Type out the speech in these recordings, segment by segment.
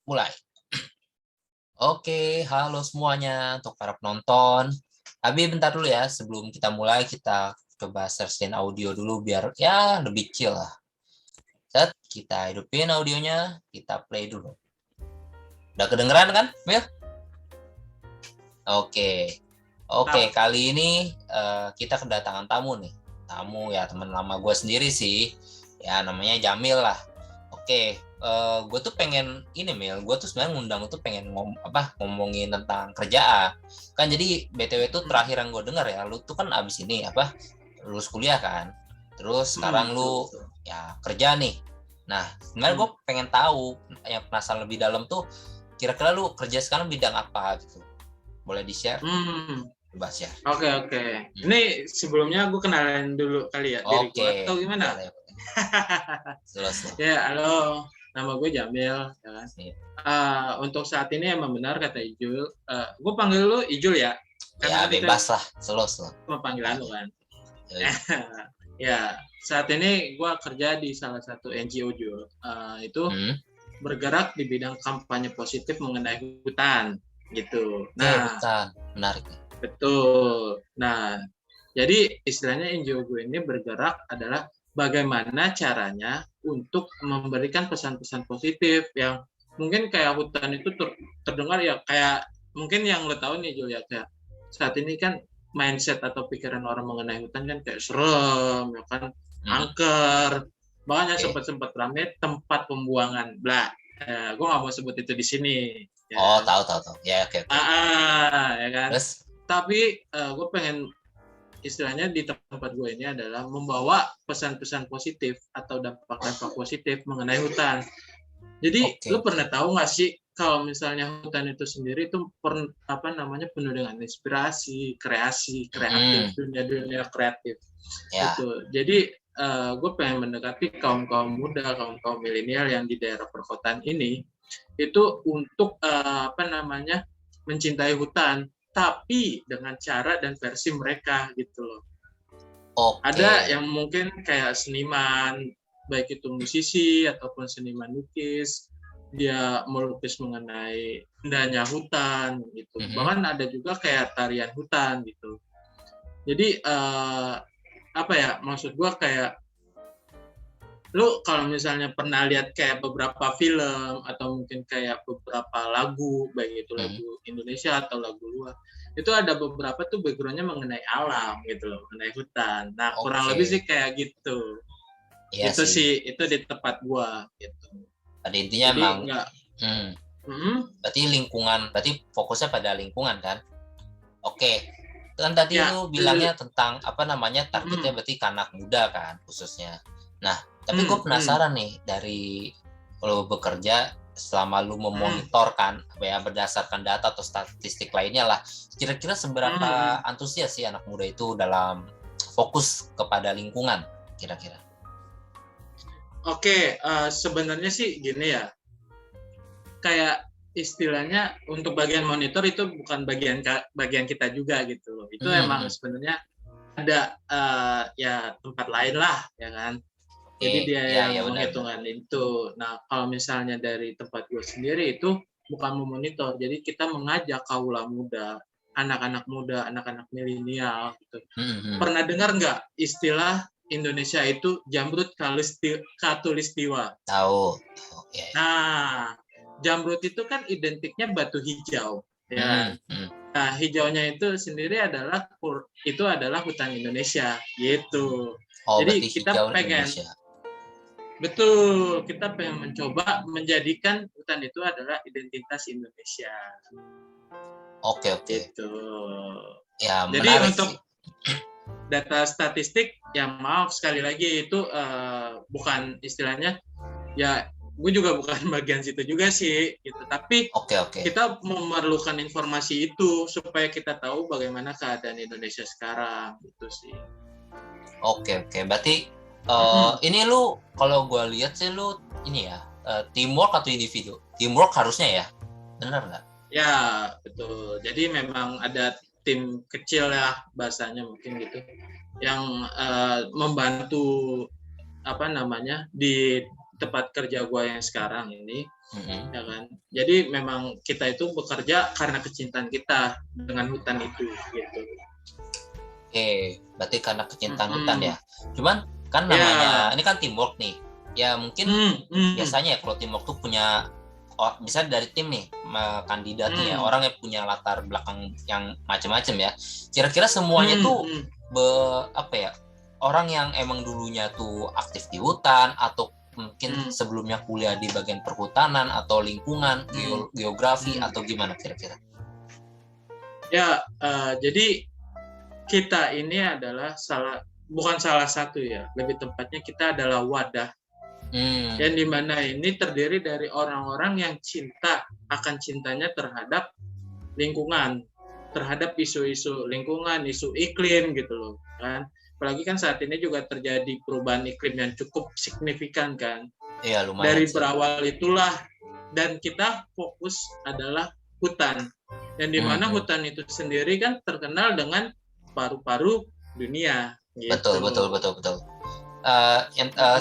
Mulai. Oke, halo semuanya untuk para penonton. Tapi bentar dulu ya, sebelum kita mulai kita coba search audio dulu biar ya lebih chill lah. Kita hidupin audionya, kita play dulu. Udah kedengeran kan, Mil? Oke, kali ini kita kedatangan tamu nih. Tamu ya teman lama gue sendiri sih. Ya namanya Jamil lah. Oke, gue tuh pengen ini Mil, gue tuh sebenarnya ngundang tuh pengen ngomongin tentang kerjaan. Kan jadi BTW tuh terakhir yang gue dengar ya, lu tuh kan abis ini lulus kuliah kan. Terus sekarang lu ya kerja nih. Nah, sebenarnya gue pengen tahu yang penasaran lebih dalam tuh kira-kira lu kerja sekarang bidang apa gitu. Boleh di-share? Coba share. Oke. Ini sebelumnya gue kenalin dulu kali ya diri gue atau gimana? Ya, halo. Nama gue Jamil. Ya kan? Untuk saat ini emang benar kata Ijul. Gue panggil lu Ijul ya? Ya, bebas lah. Slow. Panggilan lu kan? Ya, saat ini gue kerja di salah satu NGO Jul. Itu bergerak di bidang kampanye positif mengenai hutan. Gitu. Nah, menarik. Betul. Nah, jadi istilahnya NGO gue ini bergerak adalah bagaimana caranya untuk memberikan pesan-pesan positif yang mungkin kayak hutan itu terdengar ya kayak mungkin yang lo tahu nih Jul ya, kayak saat ini kan mindset atau pikiran orang mengenai hutan kan kayak serem ya kan, angker, makanya sempat rame tempat pembuangan bla. Gue nggak mau sebut itu di sini. Ya. Tahu. Ya, oke. Ya kan. Terus? Tapi gue pengen istilahnya di tempat gue ini adalah membawa pesan-pesan positif atau dampak-dampak positif mengenai hutan. Jadi lu pernah tahu nggak sih kalau misalnya hutan itu sendiri itu penuh dengan inspirasi, kreatif, dunia kreatif. Gitu. Jadi gue pengen mendekati kaum muda, kaum milenial yang di daerah perkotaan ini itu untuk mencintai hutan, tapi dengan cara dan versi mereka gitu loh. Ada yang mungkin kayak seniman, baik itu musisi ataupun seniman lukis, dia melukis mengenai indahnya hutan gitu. Bahkan ada juga kayak tarian hutan gitu. Jadi maksud gue kayak lu kalau misalnya pernah lihat kayak beberapa film atau mungkin kayak beberapa lagu, baik itu lagu Indonesia atau lagu luar, itu ada beberapa tuh background-nya mengenai alam gitu loh, mengenai hutan. Nah, kurang lebih sih kayak gitu. Iya itu sih, itu di tempat gua gitu. Pada intinya jadi, emang berarti lingkungan, berarti fokusnya pada lingkungan kan? Oke. Kan tadi lu bilangnya tentang targetnya berarti ke anak muda kan khususnya. Nah, tapi gue penasaran nih dari lo bekerja selama lu memonitor kan berdasarkan data atau statistik lainnya lah, kira-kira seberapa antusias sih anak muda itu dalam fokus kepada lingkungan kira-kira? Oke, sebenarnya sih gini ya, kayak istilahnya untuk bagian monitor itu bukan bagian kita juga gitu loh. Itu emang sebenarnya ada tempat lain lah ya kan. Jadi dia yang menghitungkan itu. Nah, kalau misalnya dari tempat gue sendiri itu bukan memonitor. Jadi kita mengajak kaula muda, anak-anak muda, anak-anak milenial gitu. Pernah dengar nggak istilah Indonesia itu jamrut khatulistiwa? Tahu. Nah, jamrut itu kan identiknya batu hijau. Ya. Nah, hijaunya itu sendiri adalah hutan Indonesia gitu. Jadi kita pengen Indonesia. Betul, kita pengen mencoba menjadikan hutan itu adalah identitas Indonesia. Oke. Gitu. Ya, jadi untuk data statistik, ya maaf sekali lagi itu bukan istilahnya, ya gue juga bukan bagian situ juga sih, gitu. Tapi kita memerlukan informasi itu supaya kita tahu bagaimana keadaan Indonesia sekarang, gitu sih. Oke. Berarti ini lu kalau gue lihat sih lu ini ya teamwork atau individu? Teamwork harusnya ya, benar nggak? Ya betul. Jadi memang ada tim kecil ya bahasanya mungkin gitu, yang membantu di tempat kerja gua yang sekarang ini, Mm-mm. ya kan. Jadi memang kita itu bekerja karena kecintaan kita dengan hutan itu, gitu. Oke, berarti karena kecintaan hutan Mm-mm. ya. Cuman kan namanya Ya, ini kan teamwork nih. Ya mungkin biasanya ya kalau teamwork tuh punya bisa dari tim nih kandidatnya ya, orang yang punya latar belakang yang macam-macam ya. Kira-kira semuanya tuh apa ya? Orang yang emang dulunya tuh aktif di hutan atau mungkin sebelumnya kuliah di bagian perhutanan atau lingkungan, geografi atau gimana kira-kira? Ya, jadi kita ini adalah bukan salah satu ya, lebih tepatnya kita adalah wadah yang dimana ini terdiri dari orang-orang yang cinta akan cintanya terhadap lingkungan, terhadap isu-isu lingkungan, isu iklim gitu loh kan. Apalagi kan saat ini juga terjadi perubahan iklim yang cukup signifikan kan. Iya, lumayan Dari sih. berawal itulah, dan kita fokus adalah hutan, dan dimana hutan itu sendiri kan terkenal dengan paru-paru dunia gitu. Betul.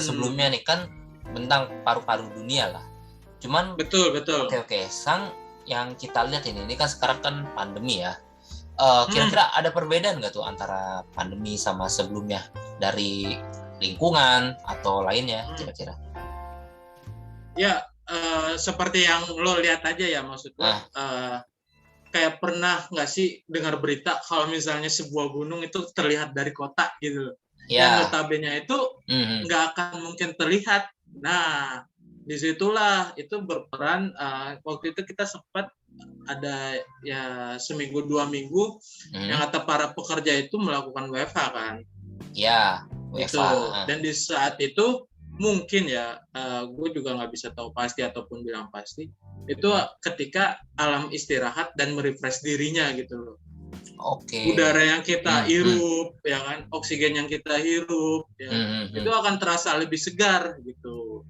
Sebelumnya nih kan tentang paru-paru dunia lah. Cuman betul. Oke. Yang kita lihat ini kan sekarang kan pandemi ya. Kira-kira ada perbedaan nggak tuh antara pandemi sama sebelumnya dari lingkungan atau lainnya kira-kira? Ya, seperti yang lo lihat aja ya, maksudnya kayak pernah nggak sih dengar berita kalau misalnya sebuah gunung itu terlihat dari kota gitu loh. Yang notabene itu nggak akan mungkin terlihat. Nah, disitulah itu berperan. Waktu itu kita sempat ada ya seminggu 2 minggu yang kata para pekerja itu melakukan WFH kan. Ya, WFH. Gitu. Dan di saat itu mungkin ya, gue juga nggak bisa tahu pasti ataupun bilang pasti, itu ketika alam istirahat dan merefresh dirinya gitu loh. Oke. Udara yang kita hirup, ya kan, oksigen yang kita hirup, ya, itu akan terasa lebih segar gitu.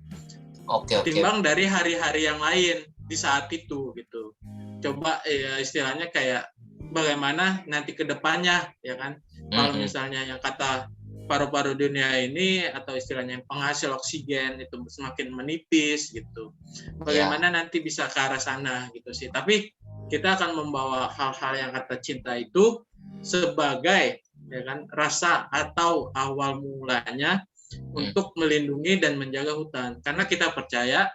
Ketimbang dari hari-hari yang lain di saat itu gitu. Coba ya istilahnya kayak bagaimana nanti ke depannya, ya kan. Kalau misalnya yang kata paru-paru dunia ini atau istilahnya penghasil oksigen itu semakin menipis gitu. Bagaimana nanti bisa ke arah sana gitu sih. Tapi kita akan membawa hal-hal yang kata cinta itu sebagai, ya kan, rasa atau awal mulanya untuk melindungi dan menjaga hutan. Karena kita percaya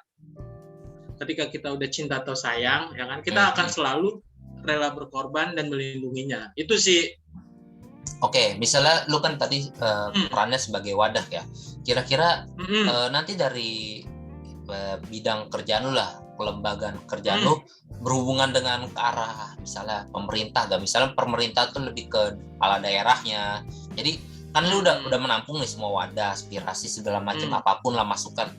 ketika kita udah cinta atau sayang, ya kan, kita akan selalu rela berkorban dan melindunginya. Itu sih. Oke, misalnya lu kan tadi perannya sebagai wadah ya. Kira-kira nanti dari bidang kerjaan lu lah, kelembagaan kerjaan lu berhubungan dengan ke arah misalnya pemerintah, gak? Misalnya pemerintah tuh lebih ke kepala daerahnya. Jadi kan lu udah menampung nih semua wadah, aspirasi segala macam apapun lah masukan.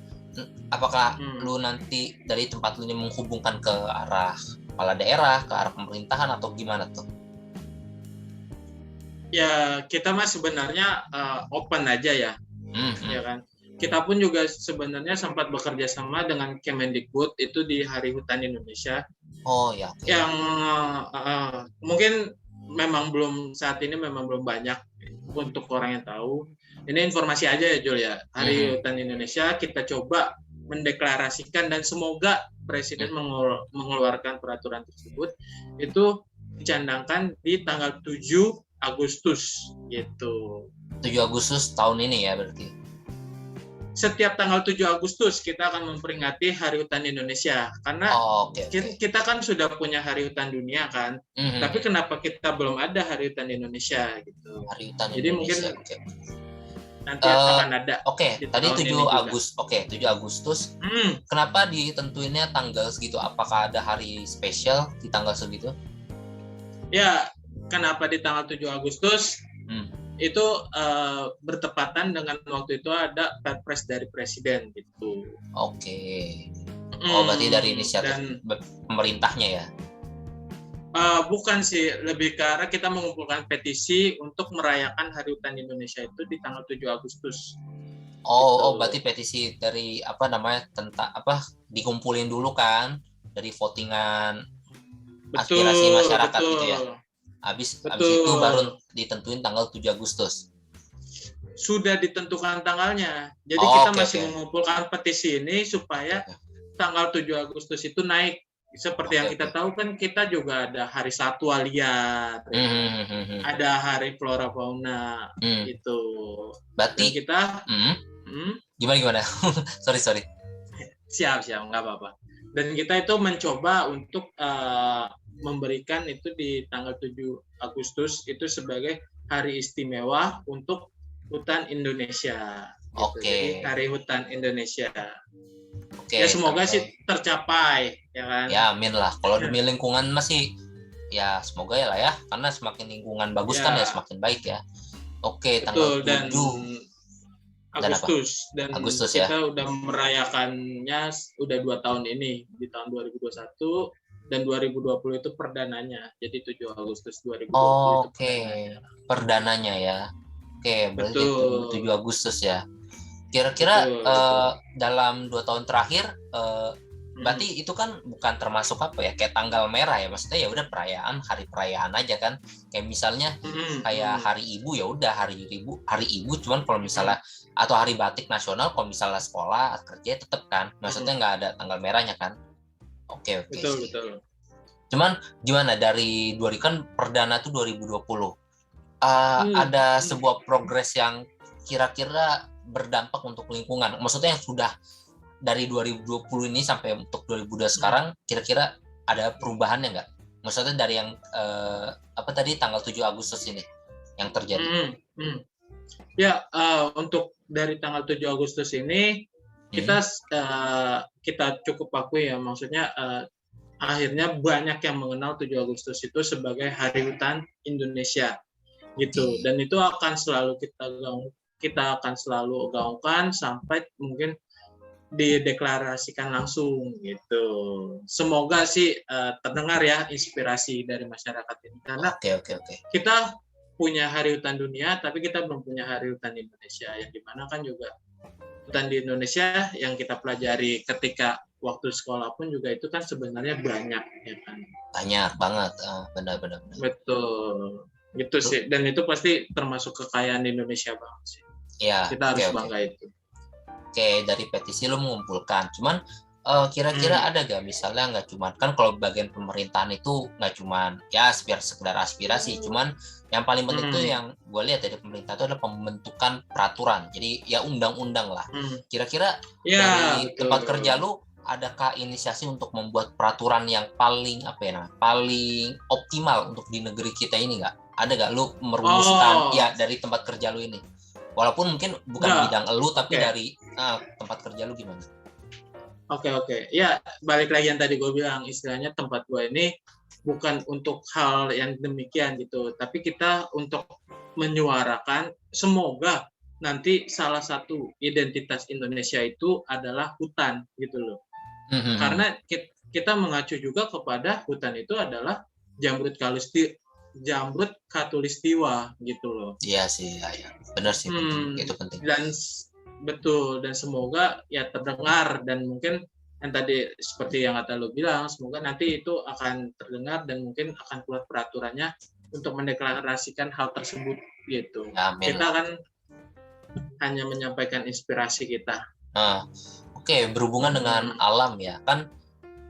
Apakah lu nanti dari tempat lu ini menghubungkan ke arah kepala daerah, ke arah pemerintahan atau gimana tuh? Ya kita mah sebenarnya open aja ya, ya kan. Kita pun juga sebenarnya sempat bekerja sama dengan Kemendikbud itu di Hari Hutan Indonesia. Oh ya. Okay. Yang mungkin memang saat ini memang belum banyak untuk orang yang tahu. Ini informasi aja ya Jul ya. Hari Hutan Indonesia kita coba mendeklarasikan dan semoga Presiden mengeluarkan peraturan tersebut itu dicandangkan di tanggal 7 Agustus gitu. 7 Agustus tahun ini ya berarti. Setiap tanggal 7 Agustus kita akan memperingati Hari Hutan Indonesia karena kita kan sudah punya Hari Hutan Dunia kan. Tapi kenapa kita belum ada Hari Hutan Indonesia gitu. Hari Hutan Jadi Indonesia. Mungkin nanti akan ada. Tadi 7 Agustus. 7 Agustus. Kenapa ditentuinnya tanggal segitu? Apakah ada hari spesial di tanggal segitu? Ya, kenapa di tanggal 7 Agustus? Itu bertepatan dengan waktu itu ada Perpres dari Presiden gitu. Oke. Berarti dari inisiatif pemerintahnya ya? Bukan sih, lebih ke arah kita mengumpulkan petisi untuk merayakan Hari Hutan Indonesia itu di tanggal 7 Agustus. Gitu. Berarti petisi dari tentang dikumpulin dulu kan dari votingan aspirasi masyarakat gitu ya. Habis itu baru ditentuin tanggal 7 Agustus. sudah ditentukan tanggalnya. Jadi Oh, kita oke, masih oke. mengumpulkan petisi ini supaya Oke, tanggal 7 Agustus itu naik. Seperti oke, yang oke. kita tahu kan kita juga ada Hari Satwa Liar, ya kan? Hmm. Ada Hari Flora Fauna Hmm. itu. Dan Berarti, kita hmm, hmm, gimana? Sorry. siap nggak apa-apa. Dan kita itu mencoba untuk memberikan itu di tanggal 7 Agustus itu sebagai hari istimewa untuk hutan Indonesia gitu. Oke, Jadi Hari Hutan Indonesia. oke, Ya semoga sih sampai. tercapai ya kan. Ya, amin lah. Kalau demi lingkungan masih, ya semoga ya lah ya. Karena semakin lingkungan bagus kan ya Ya, semakin baik ya. Oke, tanggal betul. Dan 7 dan apa? Agustus ya. kita udah merayakannya udah 2 tahun ini di tahun 2021 dan 2020 itu perdananya. Jadi 7 Agustus 2020 itu Oke, perdananya. perdananya ya. Oke, berarti Betul. 7 Agustus ya. Kira-kira Betul. dalam 2 tahun terakhir, berarti itu kan bukan termasuk apa ya, kayak tanggal merah ya, maksudnya ya udah perayaan, hari perayaan aja kan, kayak misalnya kayak hari ibu ya udah hari ibu, cuman kalau misalnya atau hari batik nasional kalau misalnya sekolah kerja tetap kan, maksudnya nggak ada tanggal merahnya kan. Oke Betul, sih. betul. Cuman gimana dari kan perdana tuh 2020, ada sebuah progres yang kira-kira berdampak untuk lingkungan, maksudnya yang sudah dari 2020 ini sampai untuk 2020 sekarang, kira-kira ada perubahannya nggak? Maksudnya dari yang apa tadi tanggal 7 Agustus ini yang terjadi? Ya, untuk dari tanggal 7 Agustus ini kita cukup akui ya, maksudnya akhirnya banyak yang mengenal 7 Agustus itu sebagai Hari Hutan Indonesia gitu. Dan itu akan selalu kita akan selalu gaungkan sampai mungkin dideklarasikan langsung gitu. Semoga sih terdengar ya inspirasi dari masyarakat ini, karena Oke. kita punya Hari Hutan Dunia tapi kita belum punya Hari Hutan Indonesia, yang dimana kan juga hutan di Indonesia yang kita pelajari ketika waktu sekolah pun juga itu kan sebenarnya banyak ya kan. Banyak banget, benar. Betul, gitu sih. Dan itu pasti termasuk kekayaan Indonesia banget sih. Ya, kita harus bangga itu. Oke, dari petisi lo mengumpulkan, cuman kira-kira ada gak misalnya, nggak cuman kan kalau bagian pemerintahan itu nggak cuman ya sekedar aspirasi, cuman yang paling penting itu yang gue lihat dari pemerintah itu adalah pembentukan peraturan, jadi ya undang-undang lah. Kira-kira dari betul. tempat kerja lu adakah inisiasi untuk membuat peraturan yang paling paling optimal untuk di negeri kita ini nggak? Ada nggak lu merumuskan ya dari tempat kerja lu ini? Walaupun mungkin bukan bidang elu tapi dari tempat kerja lu gimana? Oke. Ya, balik lagi yang tadi gue bilang, istilahnya tempat gue ini bukan untuk hal yang demikian gitu, tapi kita untuk menyuarakan semoga nanti salah satu identitas Indonesia itu adalah hutan gitu loh. Karena kita mengacu juga kepada hutan itu adalah jamrut khatulistiwa gitu loh. Iya sih, ya. Benar sih, itu penting. Dan betul, dan semoga ya terdengar, dan mungkin yang tadi seperti yang kata lo bilang, semoga nanti itu akan terdengar dan mungkin akan keluar peraturannya untuk mendeklarasikan hal tersebut gitu. Amin. Kita kan hanya menyampaikan inspirasi kita. Oke, berhubungan dengan alam ya, kan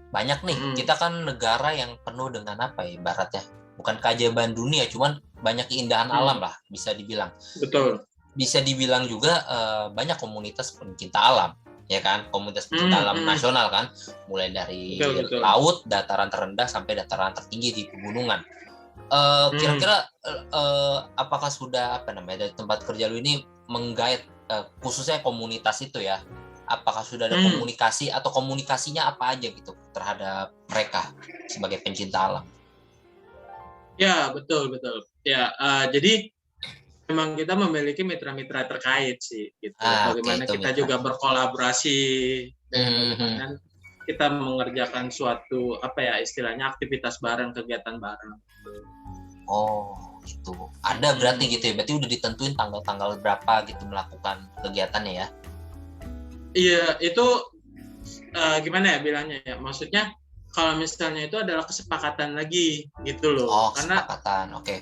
banyak nih, kita kan negara yang penuh dengan apa ya ibaratnya, bukan keajaiban dunia, cuman banyak keindahan alam lah bisa dibilang. Betul. Bisa dibilang juga banyak komunitas pencinta alam, ya kan, komunitas pencinta alam nasional kan, mulai dari laut, dataran terendah sampai dataran tertinggi di pegunungan. Kira-kira apakah sudah dari tempat kerja lu ini menggait khususnya komunitas itu ya? Apakah sudah ada komunikasi atau komunikasinya apa aja gitu terhadap mereka sebagai pencinta alam? Ya, betul. Ya, jadi memang kita memiliki mitra-mitra terkait sih gitu. Bagaimana kita juga berkolaborasi dan bagaimana kita mengerjakan suatu istilahnya aktivitas bareng, kegiatan bareng. Oh, gitu. Ada berarti gitu ya. Berarti udah ditentuin tanggal-tanggal berapa gitu melakukan kegiatannya ya. Iya, itu gimana ya bilangnya ya? Maksudnya kalau misalnya itu adalah kesepakatan lagi gitu loh. Oh, Karena kesepakatan. Oke.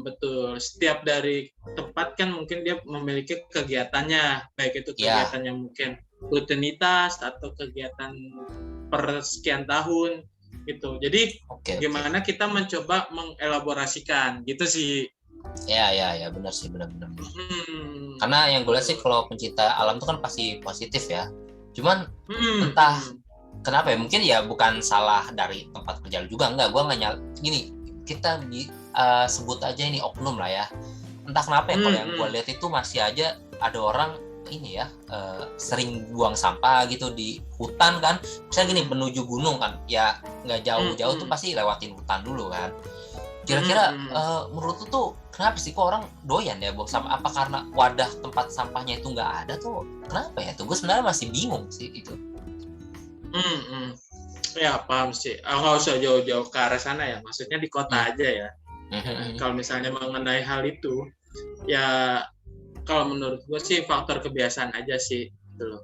betul. Setiap dari tempat kan mungkin dia memiliki kegiatannya, baik itu Ya. kegiatannya mungkin rutinitas atau kegiatan per sekian tahun gitu. Jadi Oke. gimana kita mencoba mengelaborasikan gitu sih. Ya, benar sih, benar. Hmm, Karena yang gue lihat sih betul. kalau pencinta alam itu kan pasti positif ya. Cuman Hmm, entah kenapa ya, mungkin ya bukan salah dari tempat kerja juga, enggak, gue nggak gini, kita sebut aja ini oknum lah ya. Entah kenapa ya, kalau yang gue lihat itu masih aja ada orang ini ya, sering buang sampah gitu di hutan kan. Misalnya gini, menuju gunung kan, ya nggak jauh-jauh tuh pasti lewatin hutan dulu kan. Kira-kira menurut lu tuh kenapa sih kok orang doyan ya buang sampah? Apa karena wadah tempat sampahnya itu nggak ada tuh? Kenapa ya tuh? Gue sebenarnya masih bingung sih itu. Ya paham sih. Nggak usah jauh-jauh ke arah sana ya. Maksudnya di kota aja ya. Kalau misalnya mengenai hal itu, ya kalau menurut gue sih faktor kebiasaan aja sih. Gitu loh.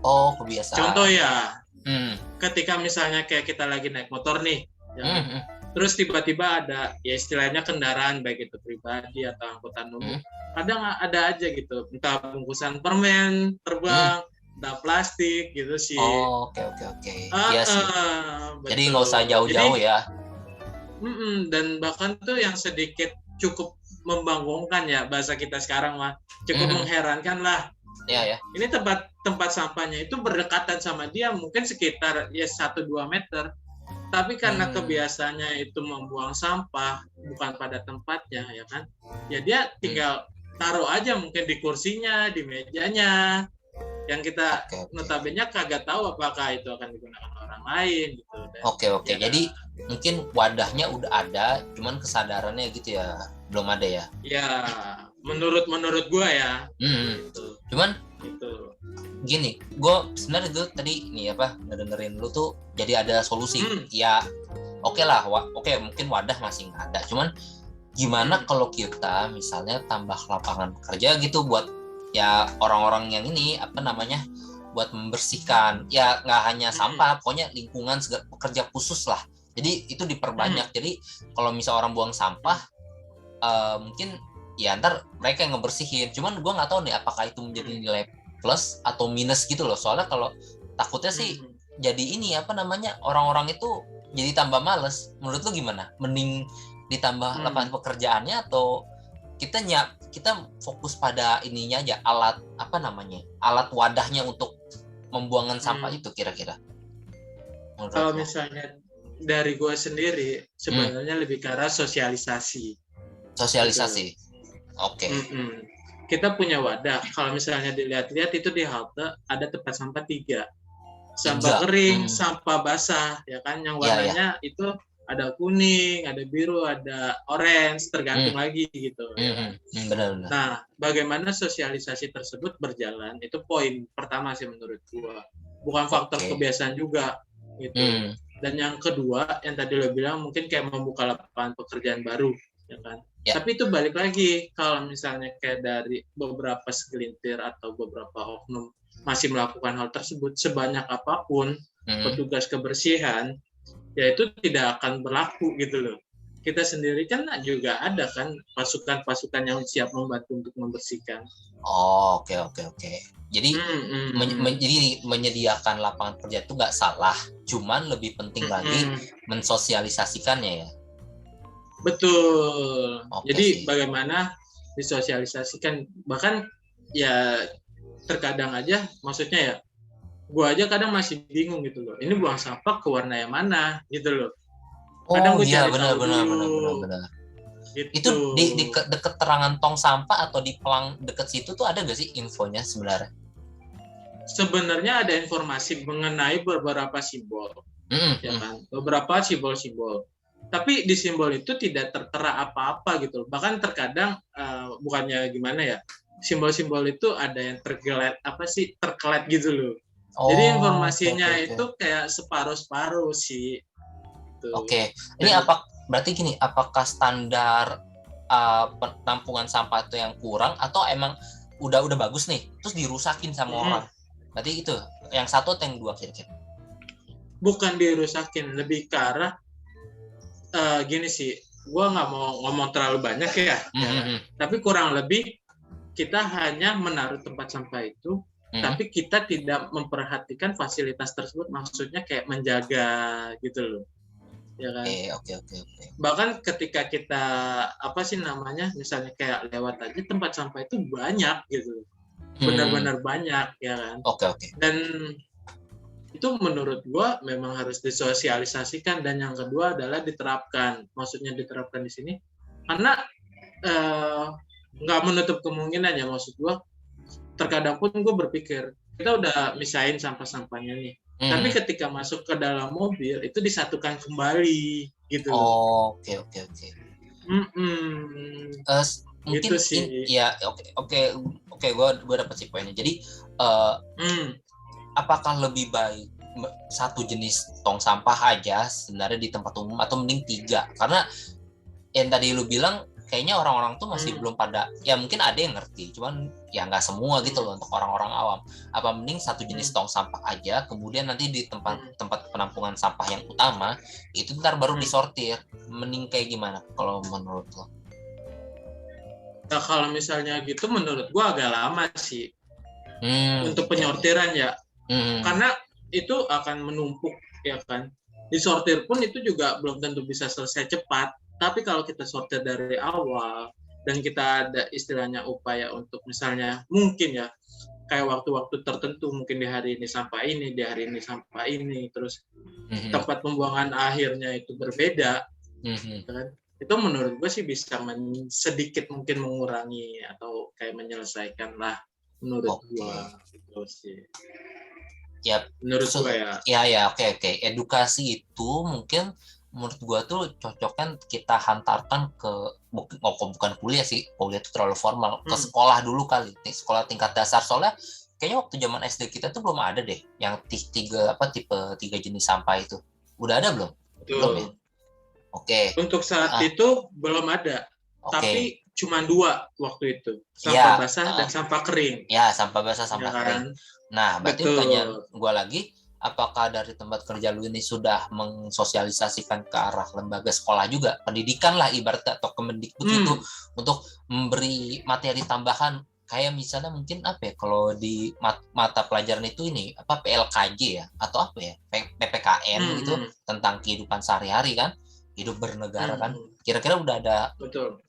Oh, kebiasaan. Contoh ya, ketika misalnya kayak kita lagi naik motor nih, ya, terus tiba-tiba ada ya istilahnya kendaraan baik itu pribadi atau angkutan umum, kadang ada aja gitu, entah bungkusan permen terbang, entah plastik gitu sih. Oh, oke. Iya sih. Jadi nggak usah jauh-jauh ya. Dan bahkan tuh yang sedikit cukup membangunkan ya bahasa kita sekarang mah, cukup mengherankan lah. Ya. Ini tempat sampahnya itu berdekatan sama dia mungkin sekitar ya 1-2 meter. Tapi karena kebiasaannya itu membuang sampah bukan pada tempatnya ya kan. Ya dia tinggal taruh aja mungkin di kursinya, di mejanya. Yang kita notabene kagak tahu apakah itu akan digunakan orang lain gitu. Oke. Ya, jadi mungkin wadahnya udah ada, cuman kesadarannya gitu ya belum ada ya. Ya, menurut gue ya. Gitu. Cuman gitu. Gini, gue sebenarnya gue tadi nih ngedengerin lu tuh jadi ada solusi. Ya oke lah, mungkin wadah masih nggak ada. Cuman gimana kalau kita misalnya tambah lapangan kerja gitu buat ya orang-orang yang ini buat membersihkan ya nggak hanya sampah, pokoknya lingkungan segala pekerja khusus lah. Jadi itu diperbanyak. Jadi kalau misal orang buang sampah mungkin ya ntar mereka yang ngebersihin. Cuman gue nggak tahu nih apakah itu menjadi nilai plus atau minus gitu loh. Soalnya kalau takutnya sih jadi ini orang-orang itu jadi tambah males. Menurut lu gimana? Mending ditambah lapangan pekerjaannya atau kita fokus pada ininya aja, alat wadahnya untuk membuangan sampah itu kira-kira? Kalau misalnya dari gue sendiri sebenarnya lebih ke arah sosialisasi. Oke. Kita punya wadah. Kalau misalnya dilihat-lihat itu di halte ada tempat sampah 3. Sampah kering, sampah basah, ya kan? Yang warnanya itu ada kuning, ada biru, ada orange, tergantung lagi gitu. Benar. Nah, bagaimana sosialisasi tersebut berjalan itu poin pertama sih menurut gua. Bukan faktor kebiasaan juga gitu. Dan yang kedua, yang tadi lo bilang mungkin kayak membuka lapangan pekerjaan baru, ya kan? Ya. Tapi itu balik lagi kalau misalnya kayak dari beberapa segelintir atau beberapa oknum masih melakukan hal tersebut sebanyak apapun petugas kebersihan, ya itu tidak akan berlaku gitu loh. Kita sendiri kan juga ada kan pasukan-pasukan yang siap membantu untuk membersihkan. Oke. Jadi jadi menyediakan lapangan kerja itu nggak salah, cuman lebih penting lagi mensosialisasikannya ya. Betul. Jadi bagaimana disosialisasikan, bahkan ya terkadang aja maksudnya ya gue aja kadang masih bingung gitu loh, ini buang sampah ke warna yang mana gitu loh. Kadang gue cari tahu dulu. Gitu. Itu di deket terangan tong sampah atau di pelang deket situ tuh ada nggak sih infonya sebenarnya? Sebenarnya ada informasi mengenai beberapa simbol, ya kan, beberapa simbol-simbol. Tapi di simbol itu tidak tertera apa-apa gitu. Bahkan terkadang bukannya gimana ya, simbol-simbol itu ada yang terkelet gitu loh. Jadi informasinya itu kayak separuh-separuh sih. Oke. Ini berarti gini, apakah standar penampungan sampah itu yang kurang atau emang udah bagus nih, terus dirusakin sama orang? Berarti itu yang satu atau yang dua kira-kira? bukan dirusakin, lebih ke arah gini sih, gue nggak mau ngomong terlalu banyak ya, tapi kurang lebih kita hanya menaruh tempat sampah itu, tapi kita tidak memperhatikan fasilitas tersebut, maksudnya kayak menjaga gitu loh, ya kan? Oke. Bahkan ketika kita apa sih namanya, misalnya kayak lewat aja tempat sampah itu banyak gitu, benar-benar banyak, ya kan? Oke. Dan itu menurut gua memang harus disosialisasikan, dan yang kedua adalah diterapkan. Maksudnya diterapkan di sini karena nggak menutup kemungkinan ya, maksud gua terkadang pun gue berpikir kita udah misahin sampah-sampahnya nih, tapi ketika masuk ke dalam mobil itu disatukan kembali gitu. Oke. Mungkin gitu sih. ya oke, gue dapet sih poinnya. Jadi apakah lebih baik satu jenis tong sampah aja sebenarnya di tempat umum, atau mending 3? Karena yang tadi lu bilang kayaknya orang-orang tuh masih belum pada, ya mungkin ada yang ngerti, cuman ya nggak semua gitu loh untuk orang-orang awam. Apa mending satu jenis tong sampah aja, kemudian nanti di tempat penampungan sampah yang utama itu ntar baru disortir. Mending kayak gimana kalau menurut lo? Nah, kalau misalnya gitu menurut gua agak lama sih untuk penyortiran ya, karena itu akan menumpuk, ya kan. Disortir pun itu juga belum tentu bisa selesai cepat. Tapi kalau kita sortir dari awal dan kita ada istilahnya upaya untuk misalnya mungkin ya kayak waktu-waktu tertentu, mungkin di hari ini sampah ini, di hari ini sampah ini, terus tempat pembuangan akhirnya itu berbeda, kan? Itu menurut gue sih bisa sedikit mungkin mengurangi atau kayak menyelesaikan lah menurut gue gitu sih. Ya, menurut gue ya. Ya, oke. Edukasi itu mungkin menurut gua tuh cocoknya kita hantarkan ke bukan kuliah sih, kuliah itu terlalu formal, ke sekolah dulu kali, sekolah tingkat dasar. Soalnya kayaknya waktu zaman SD kita tuh belum ada deh yang tipe 3 jenis sampah itu. Udah ada belum? Betul. Belum ya? Oke. Untuk saat itu belum ada. Tapi cuma 2 waktu itu, sampah basah dan sampah kering. Ya, sampah basah, sampah kering. Nah, berarti pertanyaan gue lagi, apakah dari tempat kerja lu ini sudah mensosialisasikan ke arah lembaga sekolah juga, pendidikan lah ibaratnya, atau Kemendikbud itu, untuk memberi materi tambahan, kayak misalnya mungkin apa ya, kalau di mata pelajaran itu ini, apa PLKJ ya, atau apa ya, PPKN gitu, tentang kehidupan sehari-hari kan, hidup bernegara kan, kira-kira udah ada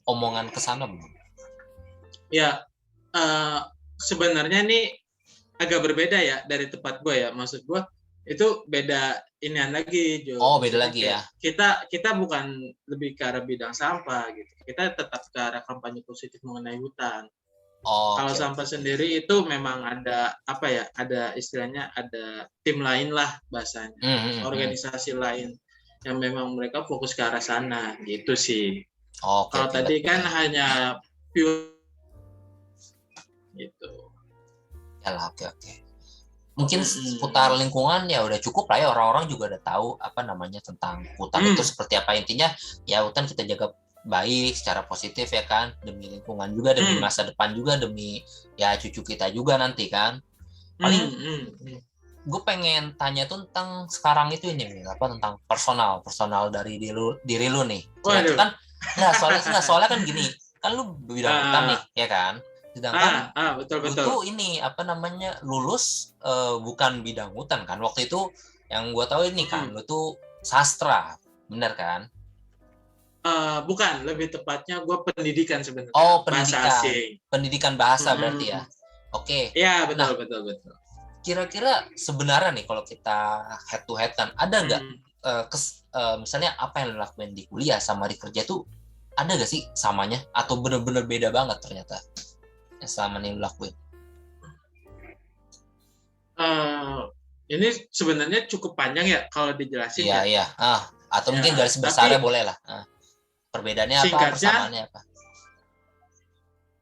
omongan ke sana belum? Ya, sebenarnya nih agak berbeda ya dari tempat gue ya, maksud gue itu beda inian lagi, Jo. Oh, beda lagi ya. Kita bukan lebih ke arah bidang sampah gitu. Kita tetap ke arah kampanye positif mengenai hutan. Kalau sampah sendiri itu memang ada apa ya? Ada istilahnya, ada tim lain lah bahasanya, organisasi lain yang memang mereka fokus ke arah sana gitu sih. Kalau tadi kan hanya pure gitu. Yalah, oke. Mungkin seputar lingkungan ya udah cukup lah ya, orang-orang juga udah tahu apa namanya tentang hutan itu seperti apa. Intinya ya hutan kita jaga baik secara positif ya kan, demi lingkungan juga, demi masa depan juga, demi ya cucu kita juga nanti kan. Paling gue pengen tanya tuh tentang sekarang itu ini apa, tentang personal dari diri lu nih. Kan soalnya kan gini, kan lu bidang hutan nih ya kan. Sedangkan betul. Itu ini apa namanya lulus bukan bidang hutan kan. Waktu itu yang gue tahu ini kan lu tuh sastra, bener kan? Bukan, lebih tepatnya gue pendidikan sebenarnya. Oh, pendidikan bahasa berarti ya. Oke. Iya, betul. Kira-kira sebenarnya nih kalau kita head to head kan, ada nggak misalnya apa yang lo lakuin di kuliah sama di kerja tuh ada nggak sih samanya, atau bener-bener beda banget ternyata yang selama ini lo lakuin? Ini sebenarnya cukup panjang ya kalau dijelasin. Iya. Atau mungkin garis besarnya boleh lah. Perbedaannya apa, persamaannya apa?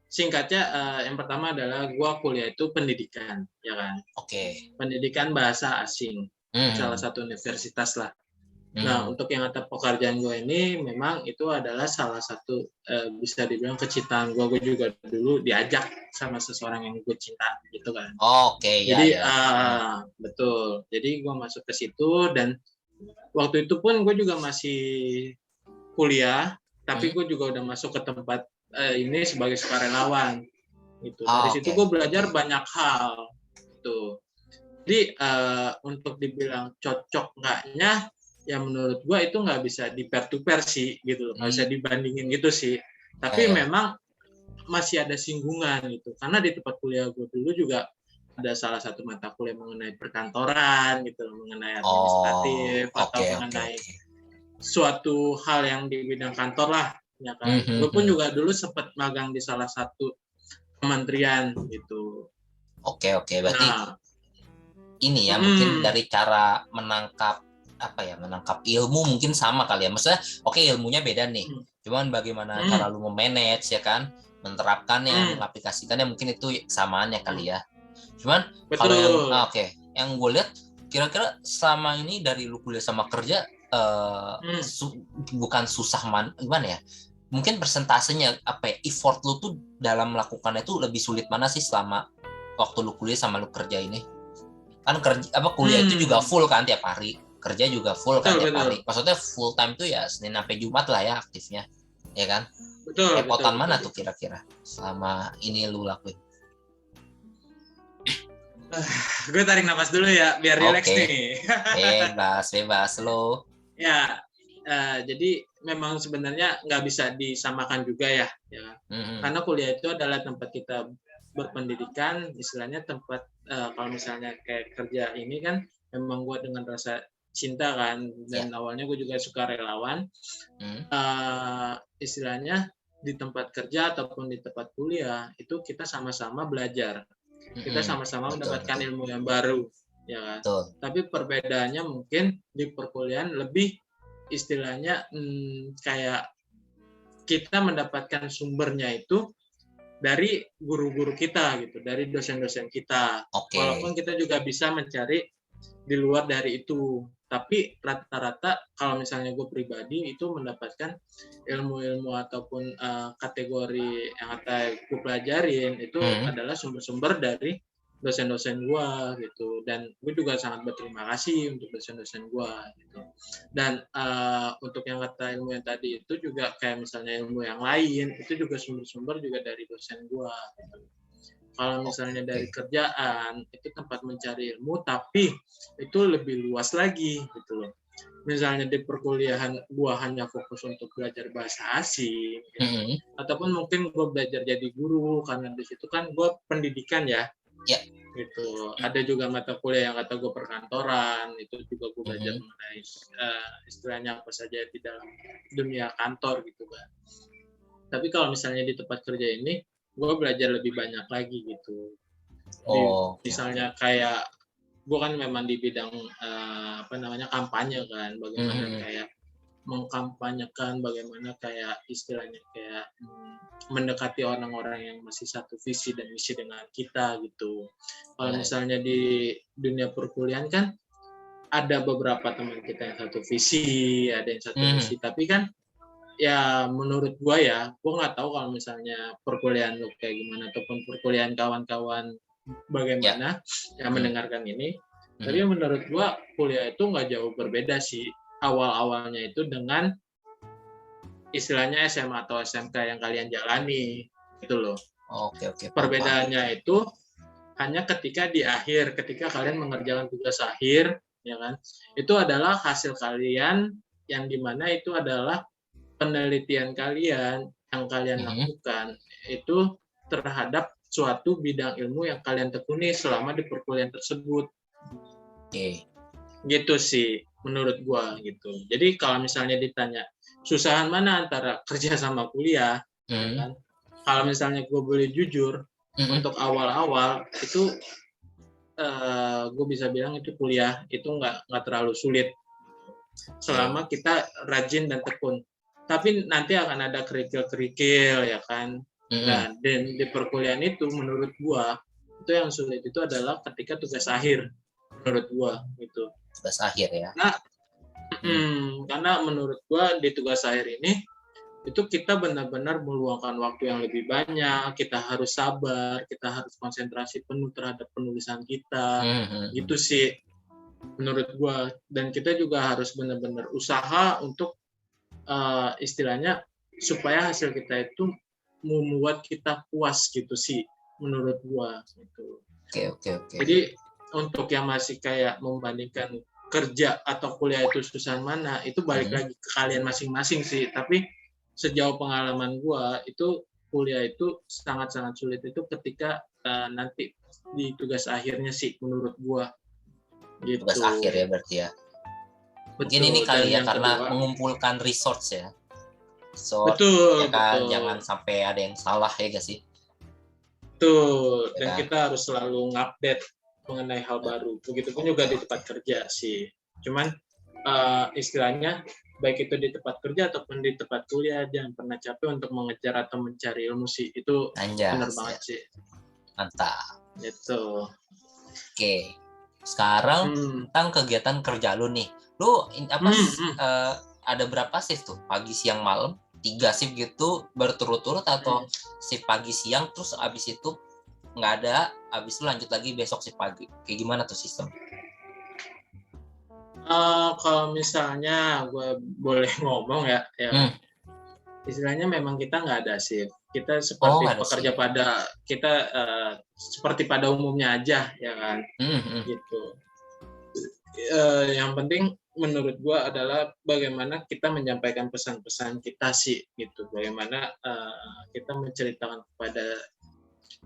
Singkatnya, yang pertama adalah gue kuliah itu pendidikan, ya kan? Oke. Pendidikan bahasa asing, salah satu universitas lah. Nah, untuk yang kata pekerjaan gue ini memang itu adalah salah satu bisa dibilang kecintaan gue. Gue juga dulu diajak sama seseorang yang gue cinta gitu kan. Oke, ya Jadi ya. betul. Jadi gue masuk ke situ dan waktu itu pun gue juga masih kuliah, tapi gue juga udah masuk ke tempat ini sebagai sukarelawan gitu. Dari situ gue belajar banyak hal gitu. Jadi untuk dibilang cocok enggaknya, ya menurut gue itu nggak bisa di pair to pair sih gitu loh, nggak bisa dibandingin gitu sih. Tapi memang masih ada singgungan gitu, karena di tempat kuliah gue dulu juga ada salah satu mata kuliah mengenai perkantoran gitu loh, mengenai administratif atau mengenai suatu hal yang di bidang kantor lah, ya kan. Gue pun juga dulu sempat magang di salah satu kementerian gitu. Oke, berarti ini ya mungkin dari cara menangkap ilmu mungkin sama kali ya. Maksudnya ilmunya beda nih. Cuman bagaimana cara lu memanage ya kan, menerapkannya, mengaplikasikannya mungkin itu kesamaannya kali ya. Cuman kalau yang gue lihat kira-kira selama ini dari lu kuliah sama kerja bukan susah gimana ya? Mungkin persentasenya effort lu tuh dalam melakukannya tuh lebih sulit mana sih selama waktu lu kuliah sama lu kerja ini? Kan kuliah itu juga full kan tiap hari, kerja juga full kan tiap hari. Maksudnya full time tuh ya Senin sampai Jumat lah ya aktifnya, ya kan? Repotan mana tuh kira-kira selama ini lu lakuin? Gue tarik napas dulu ya biar relax nih. Bebas lo. Ya, jadi memang sebenarnya nggak bisa disamakan juga ya. Karena kuliah itu adalah tempat kita berpendidikan, istilahnya tempat kalau misalnya kayak kerja ini kan memang gue dengan rasa cinta kan, dan awalnya gue juga suka relawan. Istilahnya di tempat kerja ataupun di tempat kuliah itu kita sama-sama belajar, kita sama-sama mendapatkan ilmu yang baru, ya kan. Tapi perbedaannya mungkin di perkuliahan lebih istilahnya kayak kita mendapatkan sumbernya itu dari guru-guru kita gitu, dari dosen-dosen kita. Walaupun kita juga bisa mencari di luar dari itu, tapi rata-rata kalau misalnya gue pribadi itu mendapatkan ilmu-ilmu ataupun kategori yang gue pelajarin itu adalah sumber-sumber dari dosen-dosen gue gitu, dan gue juga sangat berterima kasih untuk dosen-dosen gue gitu. Dan untuk yang kata ilmu yang tadi itu juga kayak misalnya ilmu yang lain itu juga sumber-sumber juga dari dosen gue gitu. Kalau misalnya dari kerjaan itu tempat mencari ilmu, tapi itu lebih luas lagi gitu loh. Misalnya di perkuliahan gue hanya fokus untuk belajar bahasa asing gitu. Ataupun mungkin gue belajar jadi guru, karena di situ kan gue pendidikan ya. Gitu. Ada juga mata kuliah yang kata gue perkantoran, itu juga gue belajar mengenai istilahnya apa saja di dalam dunia kantor gitu kan. Tapi kalau misalnya di tempat kerja ini gue belajar lebih banyak lagi gitu. Misalnya kayak gue kan memang di bidang kampanye kan, bagaimana kayak mengkampanyekan, bagaimana kayak istilahnya kayak mendekati orang-orang yang masih satu visi dan misi dengan kita gitu. Kalau misalnya di dunia perkuliahan kan ada beberapa teman kita yang satu visi, ada yang satu misi, tapi kan ya menurut gue nggak tahu kalau misalnya perkuliahan lu kayak gimana ataupun perkuliahan kawan-kawan bagaimana yang mendengarkan ini. Tapi menurut gue kuliah itu nggak jauh berbeda sih awal-awalnya itu dengan istilahnya SMA atau SMK yang kalian jalani gitu loh. Perbedaannya itu hanya ketika di akhir, ketika kalian mengerjakan tugas akhir, ya kan, itu adalah hasil kalian yang dimana itu adalah penelitian kalian yang kalian lakukan itu terhadap suatu bidang ilmu yang kalian tekuni selama di perkuliahan tersebut. Gitu sih menurut gua gitu. Jadi kalau misalnya ditanya susahan mana antara kerja sama kuliah, ya kan? Kalau misalnya gua boleh jujur, untuk awal-awal itu gue bisa bilang itu kuliah itu nggak terlalu sulit selama kita rajin dan tekun. Tapi nanti akan ada kerikil-kerikil ya kan. Nah, dan di perkuliahan itu menurut gua itu yang sulit itu adalah ketika tugas akhir menurut gua gitu. Tugas akhir ya. Nah, Karena menurut gua di tugas akhir ini itu kita benar-benar meluangkan waktu yang lebih banyak, kita harus sabar, kita harus konsentrasi penuh terhadap penulisan kita, gitu sih menurut gua. Dan kita juga harus benar-benar usaha untuk istilahnya supaya hasil kita itu membuat kita puas gitu sih menurut gua gitu. Oke. Jadi untuk yang masih kayak membandingkan kerja atau kuliah itu susah mana, itu balik lagi ke kalian masing-masing sih. Tapi sejauh pengalaman gua itu kuliah itu sangat-sangat sulit itu ketika nanti di tugas akhirnya sih menurut gua gitu. Tugas akhir ya berarti ya. Mungkin ini kali ya karena mengumpulkan resource ya. Betul, ya kan? Jangan sampai ada yang salah ya gak sih? Betul. Dan kita harus selalu ngupdate mengenai hal baru. Begitupun juga di tempat kerja sih. Cuman istilahnya baik itu di tempat kerja ataupun di tempat kuliah jangan pernah capek untuk mengejar atau mencari ilmu sih. Itu benar banget sih. Mantap. Gitu. Oke. Sekarang tentang kegiatan kerja lu nih. Lu ada berapa shift tuh? Pagi, siang, malam? 3 shift gitu berturut-turut atau shift pagi, siang terus abis itu nggak ada, abis itu lanjut lagi besok shift pagi? Kayak gimana tuh sistem? Kalau misalnya gue boleh ngomong ya, istilahnya memang kita nggak ada shift. Kita seperti pekerja pada kita seperti pada umumnya aja ya kan, gitu. Yang penting menurut gue adalah bagaimana kita menyampaikan pesan-pesan kita sih gitu. Bagaimana kita menceritakan kepada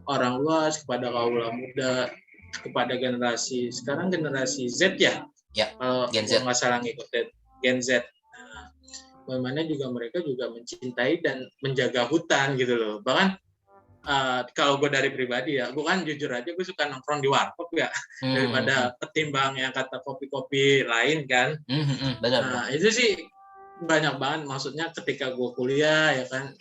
orang luas, kepada kaum muda, kepada generasi sekarang generasi Z ya. Kalau nggak salah ngikutin Gen Z. Bagaimana juga mereka juga mencintai dan menjaga hutan gitu loh. Bahkan kalau gue dari pribadi ya, gue kan jujur aja gue suka nongkrong di warkop ya daripada ketimbang yang kata kopi-kopi lain kan. Nah itu sih banyak banget. Maksudnya ketika gue kuliah ya kan,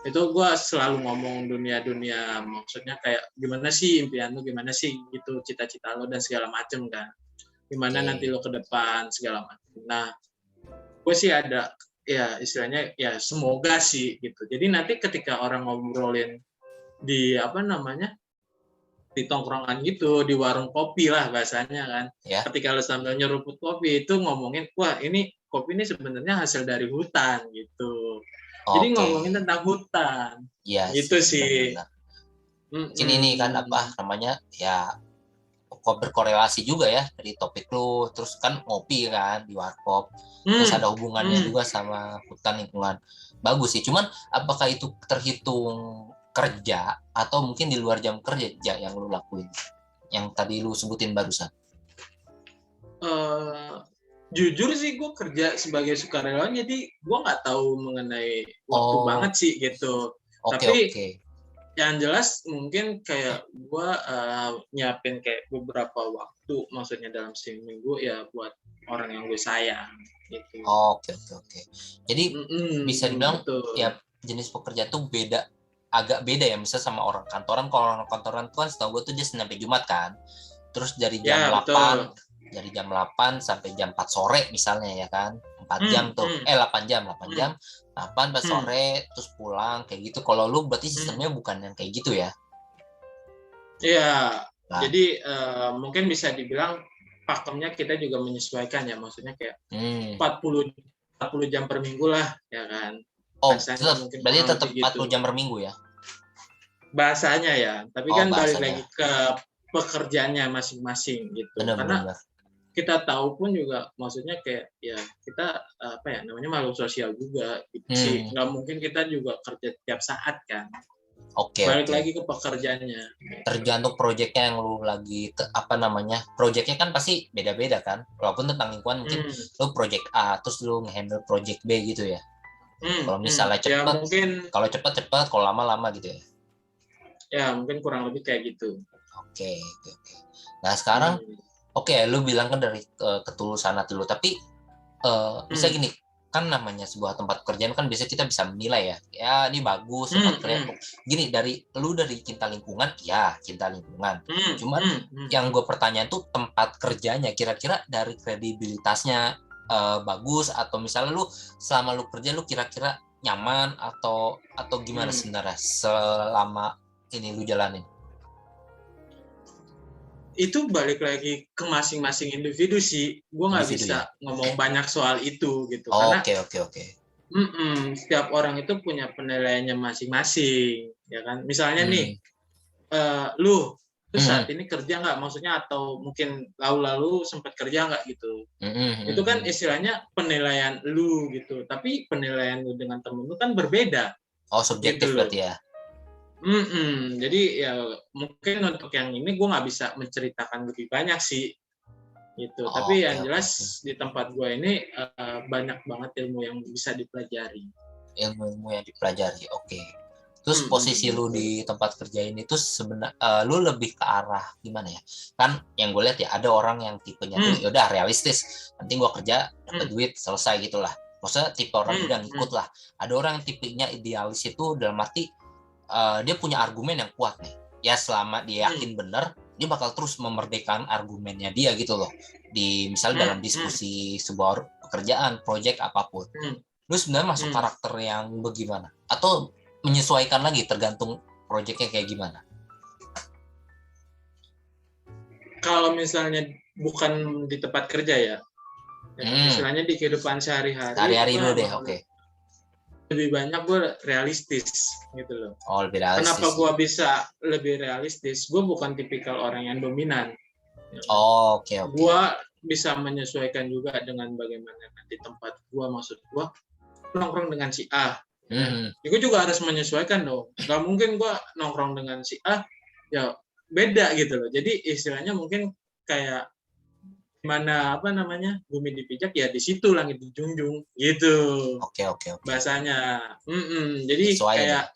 itu gue selalu ngomong dunia-dunia. Maksudnya kayak gimana sih impian lu, gimana sih gitu cita-cita lo dan segala macem kan. Gimana nanti lo ke depan segala macam. Nah gue sih ada ya istilahnya ya semoga sih gitu. Jadi nanti ketika orang ngobrolin di di tongkrongan gitu, di warung kopi lah bahasanya kan. Ketika lo sambil nyeruput kopi itu ngomongin, wah ini kopi ini sebenarnya hasil dari hutan gitu. Jadi ngomongin tentang hutan. Gitu sih. Mungkin ini kan ya kok berkorelasi juga ya dari topik lu, terus kan ngopi kan di warkop, terus ada hubungannya juga sama hutan lingkungan. Bagus sih, cuman apakah itu terhitung kerja atau mungkin di luar jam kerja yang lu lakuin yang tadi lu sebutin barusan? Jujur sih gue kerja sebagai sukarelawan, jadi gue nggak tahu mengenai waktu banget sih gitu. Tapi yang jelas mungkin kayak gue nyiapin kayak beberapa waktu, maksudnya dalam seminggu ya buat orang yang gue sayang gitu. Oke. Jadi bisa dibilang ya jenis pekerja tuh agak beda ya, misalnya sama orang kantoran. Kalau orang kantoran tuh kan setahu gue tuh dia Senin sampai Jumat kan. Terus dari jam 8 sampai jam 4 sore misalnya ya kan. 4 jam tuh. 8 jam. 8 sore terus pulang kayak gitu. Kalau lu berarti sistemnya bukan yang kayak gitu ya? Iya. Jadi mungkin bisa dibilang pakemnya kita juga menyesuaikan ya, maksudnya kayak 40 jam per minggu lah ya kan. Berarti tetap 40 jam per minggu ya? Bahasanya ya, tapi kan balik lagi ke pekerjaannya masing-masing gitu. Karena kita tahu pun juga, maksudnya kayak ya kita makhluk sosial juga gitu sih. Nggak mungkin kita juga kerja tiap saat kan. Balik lagi ke pekerjaannya. Tergantung proyeknya yang lu lagi proyeknya kan pasti beda-beda kan. Walaupun tentang lingkungan mungkin lu proyek A terus lu nge-handle proyek B gitu ya. Kalau misalnya cepat, kalau cepat, kalau lama gitu ya. Ya mungkin kurang lebih kayak gitu. Oke. Nah sekarang lu bilang kan dari ketulusan hati lu, tapi bisa gini kan, namanya sebuah tempat pekerjaan kan biasanya kita bisa menilai ya ini bagus tempat kerja. Gini, dari cinta lingkungan, ya cinta lingkungan. Cuman yang gue pertanyaan tuh tempat kerjanya, kira-kira dari kredibilitasnya bagus, atau misalnya lu selama lu kerja lu kira-kira nyaman atau gimana sebenarnya selama ini lu jalanin? Itu balik lagi ke masing-masing individu sih. Gue nggak bisa ngomong banyak soal itu gitu. Karena Oke. Setiap orang itu punya penilaiannya masing-masing, ya kan? Misalnya nih, lu saat ini kerja nggak? Maksudnya atau mungkin lalu-lalu sempat kerja nggak gitu? Itu kan istilahnya penilaian lu gitu. Tapi penilaian lu dengan temen lu kan berbeda. Oh, subjektif gitu berarti ya? Jadi ya mungkin untuk yang ini gue nggak bisa menceritakan lebih banyak sih. Gitu. Tapi yang jelas di tempat gue ini banyak banget ilmu yang bisa dipelajari. Ilmu yang dipelajari, oke. Terus posisi lu di tempat kerja ini tuh sebenarnya lu lebih ke arah gimana ya? Kan yang gue lihat ya ada orang yang tipenya tuh yaudah realistis, nanti gue kerja dapat duit selesai gitulah. Maksudnya tipe orang udah ngikut lah. Ada orang yang tipenya idealis itu dalam arti dia punya argumen yang kuat nih. Ya selama dia yakin benar, dia bakal terus memerdekakan argumennya dia gitu loh. Di misalnya dalam diskusi sebuah pekerjaan, proyek apapun. Lu sebenarnya masuk karakter yang bagaimana? Atau menyesuaikan lagi tergantung proyeknya kayak gimana? Kalau misalnya bukan di tempat kerja ya, misalnya di kehidupan sehari-hari dulu deh, oke. Lebih banyak gue realistis gitu loh. Oh, lebih realistis. Kenapa gue bisa lebih realistis? Gue bukan tipikal orang yang dominan. Oh, oke. Gue bisa menyesuaikan juga dengan bagaimana nanti tempat gue, maksud gue nongkrong dengan si A. Gue juga harus menyesuaikan dong. Gak mungkin gue nongkrong dengan si A, ya beda gitu loh. Jadi istilahnya mungkin kayak mana bumi dipijak ya di situ langit dijunjung gitu. Oke. Bahasanya. Jadi kayak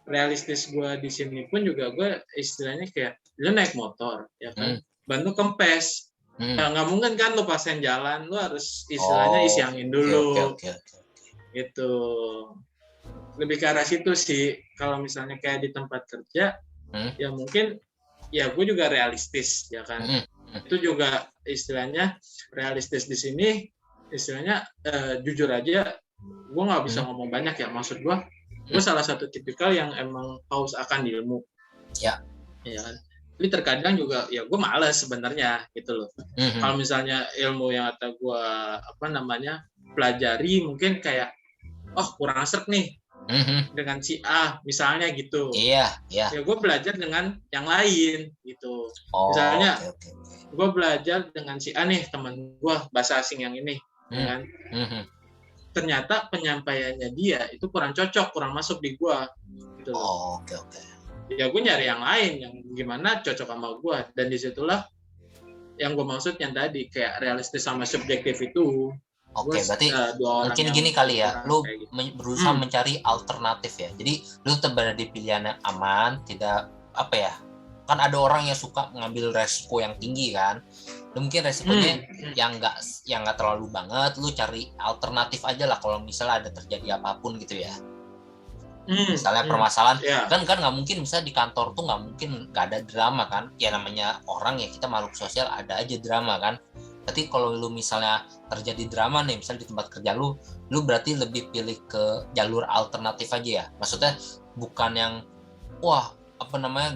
realistis gue di sini pun juga gue istilahnya kayak lu naik motor ya kan, bantu kempes. Nggak mungkin kan lu pasen jalan, lu harus istilahnya isi angin dulu. Gitu. Lebih ke arah situ sih. Kalau misalnya kayak di tempat kerja, ya mungkin ya gue juga realistis ya kan. Itu juga istilahnya realistis di sini istilahnya jujur aja gue nggak bisa ngomong banyak ya. Maksud gue salah satu tipikal yang emang haus akan ilmu. Ya kan. Tapi terkadang juga ya gue malas sebenarnya gitu loh. Kalau misalnya ilmu yang kata gue pelajari mungkin kayak kurang asrek nih dengan si A misalnya gitu. Iya. Ya gue belajar dengan yang lain gitu. Misalnya gue belajar dengan si A nih, teman gue bahasa asing yang ini, kan? Ternyata penyampaiannya dia itu kurang cocok, kurang masuk di gue. Gitu. Oke. Ya gue nyari yang lain yang gimana cocok sama gue, dan disitulah yang gue maksud yang tadi kayak realistis sama subjektif itu. Oke, berarti mungkin gini kali ya, lu gitu. Berusaha mencari alternatif ya. Jadi lu tetap berada di pilihan yang aman, tidak kan ada orang yang suka mengambil resiko yang tinggi kan. Lu mungkin resikonya yang nggak terlalu banget, lu cari alternatif aja lah kalau misalnya ada terjadi apapun gitu ya. Misalnya permasalahan kan nggak mungkin misalnya di kantor tuh nggak mungkin nggak ada drama kan. Ya namanya orang ya, kita makhluk sosial, ada aja drama kan. Berarti kalau lu misalnya terjadi drama nih, misalnya di tempat kerja lu berarti lebih pilih ke jalur alternatif aja ya. Maksudnya bukan yang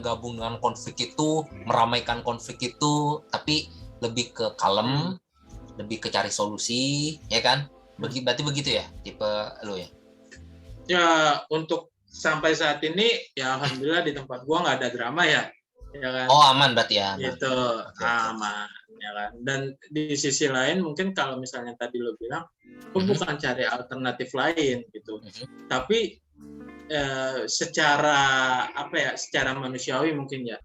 gabung dengan konflik itu, meramaikan konflik itu, tapi lebih ke kalem, lebih ke cari solusi, ya kan? Berarti begitu ya tipe lu ya? Ya untuk sampai saat ini ya alhamdulillah di tempat gua nggak ada drama ya kan? Oh aman berarti ya? Gitu, aman. Ya kan? Dan di sisi lain mungkin kalau misalnya tadi lo bilang gue bukan cari alternatif lain gitu, tapi secara manusiawi mungkin ya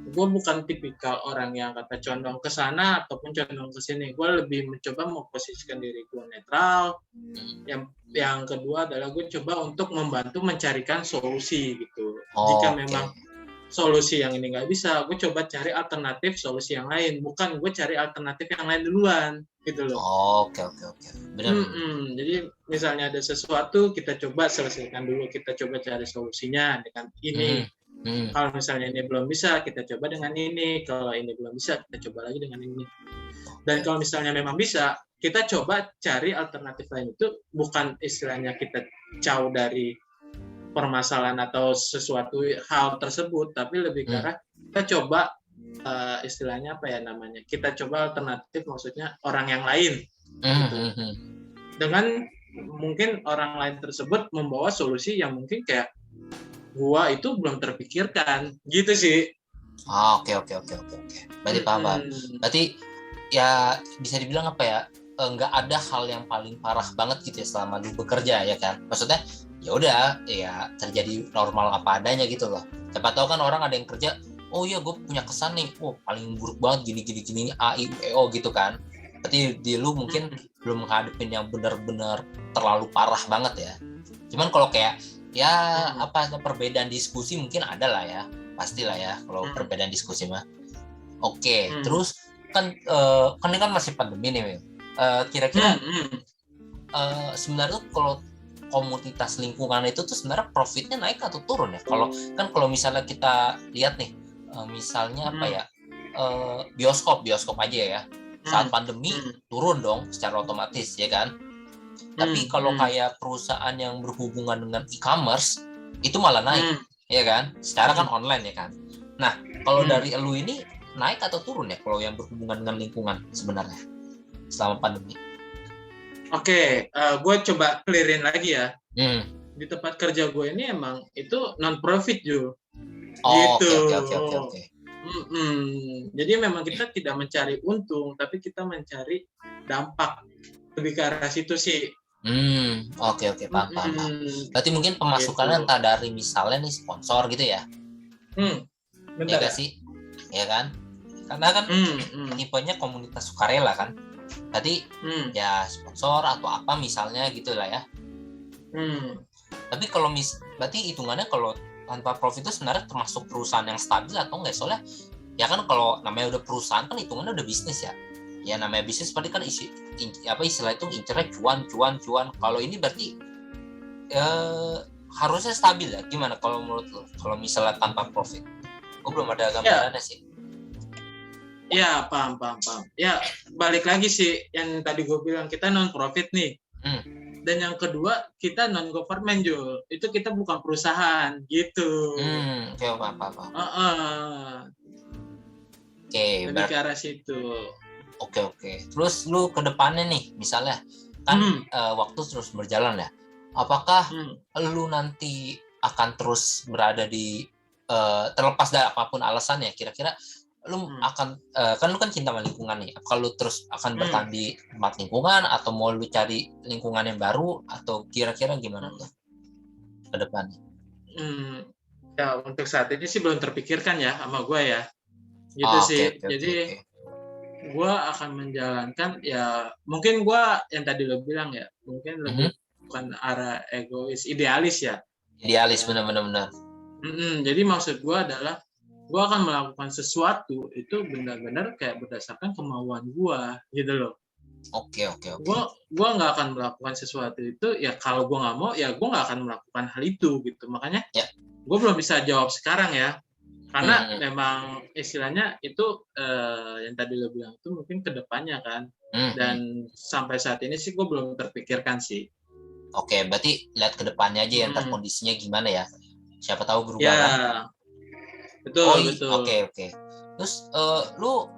gue bukan tipikal orang yang kata condong ke sana ataupun condong ke sini. Gue lebih mencoba memposisikan diri gue netral. Yang kedua adalah gue coba untuk membantu mencarikan solusi gitu. Jika memang solusi yang ini nggak bisa, gue coba cari alternatif solusi yang lain. Bukan gue cari alternatif yang lain duluan, gitu loh. Oke. Benar. Jadi misalnya ada sesuatu, kita coba selesaikan dulu. Kita coba cari solusinya dengan ini. Kalau misalnya ini belum bisa, kita coba dengan ini. Kalau ini belum bisa, kita coba lagi dengan ini. Dan kalau misalnya memang bisa, kita coba cari alternatif lain. Itu bukan istilahnya kita jauh dari permasalahan atau sesuatu hal tersebut, tapi lebih ke arah kita coba istilahnya apa ya namanya, kita coba alternatif, maksudnya orang yang lain gitu. Dengan mungkin orang lain tersebut membawa solusi yang mungkin kayak gua itu belum terpikirkan gitu sih. Oke. Berarti paham. Berarti ya bisa dibilang apa ya, nggak ada hal yang paling parah banget gitu ya selama lu bekerja ya kan. Maksudnya ya udah ya terjadi normal apa adanya gitu loh. Siapa tahu kan orang ada yang kerja, oh iya gue punya kesan nih, paling buruk banget gini A I E O gitu kan. Berarti di lu mungkin belum menghadapin yang benar-benar terlalu parah banget ya. Cuman kalau kayak ya apa perbedaan diskusi mungkin ada lah ya, pastilah ya kalau perbedaan diskusi mah. Oke. Terus kan ini kan masih pandemi nih, Will. Kira-kira sebenarnya tuh kalau komunitas lingkungan itu tuh sebenarnya profitnya naik atau turun ya? Kalau misalnya kita lihat nih, misalnya apa ya, bioskop aja ya, saat pandemi turun dong secara otomatis ya kan. Tapi kalau kayak perusahaan yang berhubungan dengan e-commerce itu malah naik ya kan, secara kan online ya kan. Nah kalau dari elu ini naik atau turun ya kalau yang berhubungan dengan lingkungan sebenarnya selama pandemi? Oke, gue coba clearin lagi ya. Di tempat kerja gue ini emang itu non profit Jo. Gitu. Oke. Jadi memang kita tidak mencari untung, tapi kita mencari dampak, lebih ke arah situ sih. Oke, paham. Berarti mungkin pemasukannya gitu. Entah dari misalnya nih sponsor gitu ya? Bentar ya sih, ya kan? Karena kan tipenya komunitas sukarela kan. Berarti ya sponsor atau apa misalnya gitulah ya. Tapi kalau berarti hitungannya kalau tanpa profit itu sebenarnya termasuk perusahaan yang stabil atau enggak? Soalnya ya kan kalau namanya udah perusahaan kan hitungannya udah bisnis ya. Ya namanya bisnis berarti kan istilah itu incernya cuan. Kalau ini berarti harusnya stabil ya. Gimana kalau menurut lo? Kalau misalnya tanpa profit? Gue belum ada gambarannya sih. Ya, paham. Ya, balik lagi sih yang tadi gue bilang, kita non profit nih. Dan yang kedua, kita non government Jo. Itu kita bukan perusahaan gitu. Oke, apa. Lebih ke arah situ. Oke. Terus lu ke depannya nih, misalnya kan waktu terus berjalan ya. Apakah lu nanti akan terus berada di terlepas dari apapun alasannya, kira-kira lu akan kan lu kan cinta sama lingkungan nih. Apakah lu terus akan bertahan di tempat lingkungan atau mau lu cari lingkungan yang baru atau kira-kira gimana tuh ke depannya? Ya untuk saat ini sih belum terpikirkan ya sama gue ya. Gitu sih. Jadi gue akan menjalankan ya mungkin gue yang tadi lo bilang ya mungkin lebih bukan arah egois, idealis ya. Idealis benar. Jadi maksud gue adalah gue akan melakukan sesuatu itu benar-benar kayak berdasarkan kemauan gue gitu loh. Oke. Gue nggak akan melakukan sesuatu itu ya kalau gue nggak mau ya gue nggak akan melakukan hal itu gitu. Makanya gue belum bisa jawab sekarang ya karena memang istilahnya itu yang tadi lo bilang itu mungkin kedepannya kan. Dan sampai saat ini sih gue belum terpikirkan sih. Oke, berarti lihat kedepannya aja yang kondisinya gimana ya. Siapa tahu berubah ya. kan? Betul. Oke. Terus lu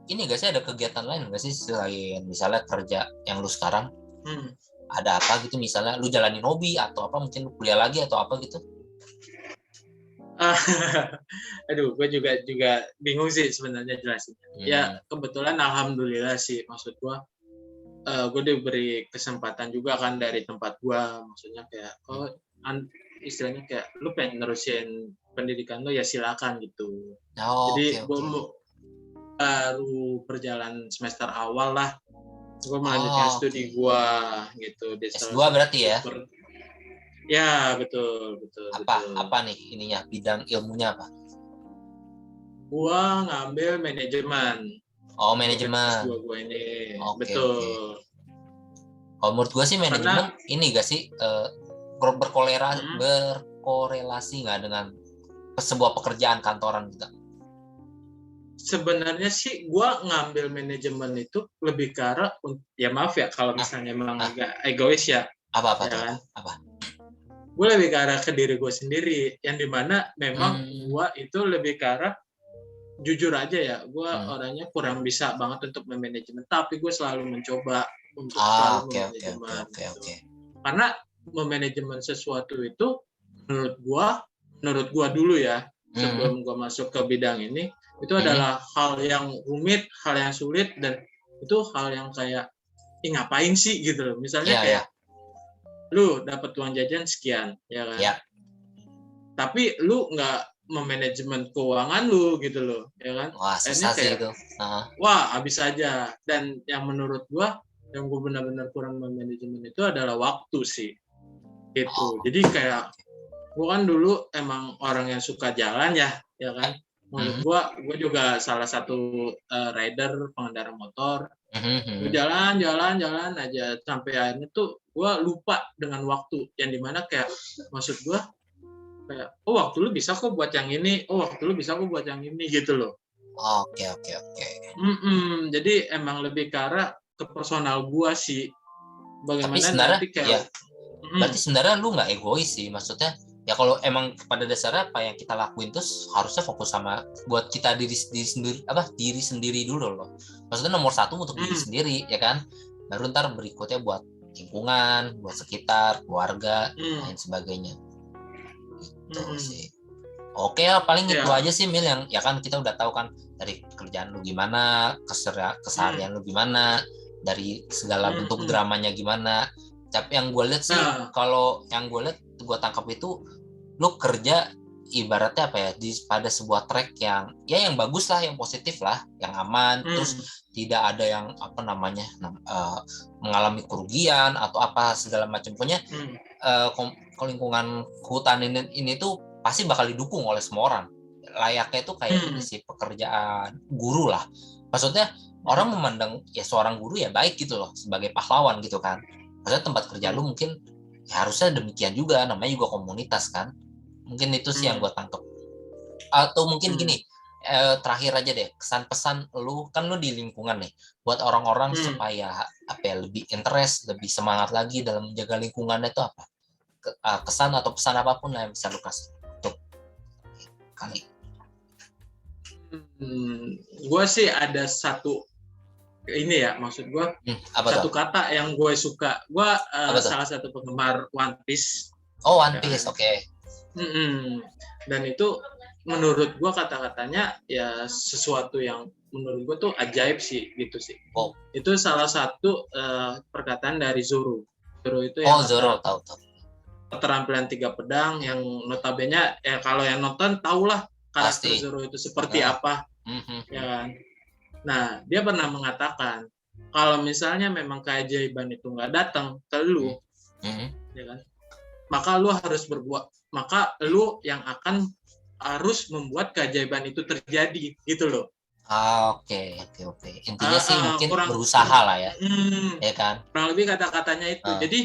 ini gak sih ada kegiatan lain gak sih selain misalnya kerja yang lu sekarang? Ada apa gitu misalnya lu jalanin hobi atau apa mungkin lu kuliah lagi atau apa gitu? Aduh, gue juga bingung sih sebenarnya jelasin. Ya kebetulan alhamdulillah sih maksud gue diberi kesempatan juga kan dari tempat gue, maksudnya kayak istilahnya kayak lu pengen nerusin pendidikan lu ya silakan gitu. Jadi gue baru berjalan semester awal lah, gue melanjutkan studi gue gitu. S2 berarti ya? Ya betul. Apa nih ininya bidang ilmunya apa? Gue ngambil manajemen. Manajemen. S2 gue ini. Betul. Kalau menurut gue sih manajemen ini gak sih berkorelasi nggak dengan sebuah pekerjaan kantoran gitu? sebenarnya sih gue ngambil manajemen itu lebih ke arah, ya maaf ya kalau misalnya emang agak egois ya. Apa ya tuh? kan? Apa? Gue lebih ke arah ke diri gue sendiri, yang dimana memang gue itu lebih ke arah, jujur aja ya, gue orangnya kurang bisa banget untuk memanajemen, tapi gue selalu mencoba untuk selalu memanajemen. Oke. Karena memanajemen sesuatu itu menurut gue dulu ya, sebelum gue masuk ke bidang ini, itu adalah hal yang rumit, hal yang sulit, dan itu hal yang kayak ngapain sih gitu loh. Misalnya kayak lu dapat uang jajan sekian, ya kan? Ya. Tapi lu nggak memanajemen keuangan lu gitu loh, ya kan? Wah, susah sih itu. Wah, habis aja. Dan yang menurut gua, yang gua benar-benar kurang memanajemen itu adalah waktu sih. Gitu. Jadi kayak gua kan dulu emang orang yang suka jalan ya kan? Menurut gua juga salah satu rider, pengendara motor. Jalan aja sampai akhirnya tuh gue lupa dengan waktu, yang dimana kayak maksud gue kayak waktu lu bisa kok buat yang ini, waktu lu bisa kok buat yang ini gitu loh. Oke. Jadi emang lebih ke arah ke personal gue sih, bagaimana tapi sebenarnya nanti kayak berarti sebenarnya lu nggak egois sih, maksudnya ya kalau emang pada dasarnya apa yang kita lakuin terus harusnya fokus sama buat kita diri sendiri dulu loh. Maksudnya nomor satu untuk diri sendiri ya kan, baru ntar berikutnya buat lingkungan, buat sekitar, keluarga, lain sebagainya. Gitu sih. Oke lah, paling itu aja sih Mil, yang ya kan kita udah tahu kan dari kerjaan lu gimana, keseharian lu gimana, dari segala bentuk dramanya gimana. Tapi yang gue lihat sih, kalau yang gue lihat, gue tangkap itu, lu kerja ibaratnya apa ya, pada sebuah track yang ya yang bagus lah, yang positif lah, yang aman, terus tidak ada yang apa namanya mengalami kerugian atau apa segala macam. Pokoknya lingkungan hutan ini tuh pasti bakal didukung oleh semua orang. Layaknya itu kayak ini sih, pekerjaan guru lah. Maksudnya orang memandang ya seorang guru ya baik gitu loh, sebagai pahlawan gitu kan. Maksudnya tempat kerja lu mungkin ya harusnya demikian juga, namanya juga komunitas kan. Mungkin itu sih yang gue tangkap. Atau mungkin gini, terakhir aja deh, kesan-pesan lu, kan lu di lingkungan nih, buat orang-orang supaya apa ya, lebih interest, lebih semangat lagi dalam menjaga lingkungannya itu apa? Kesan atau pesan apapun lah yang bisa lu kasih untuk kali. Gue sih ada satu ini ya, maksud gue satu kata yang gue suka. Gue salah satu penggemar One Piece. One Piece, oke. Dan itu menurut gue kata-katanya ya sesuatu yang menurut gue tuh ajaib sih gitu sih. Itu salah satu perkataan dari Zoro. Zoro itu yang Zoro, tahu. Keterampilan 3 pedang yang notabene ya kalau yang nonton tahulah karakter Zoro itu seperti apa. Ya kan? Nah, dia pernah mengatakan kalau misalnya memang keajaiban itu nggak datang ke lu, ya kan? Maka lu harus berbuat, maka lu yang akan harus membuat keajaiban itu terjadi, gitu loh. Oke. Intinya sih mungkin berusaha lah ya, ya kan? Kurang lebih kata-katanya itu. Jadi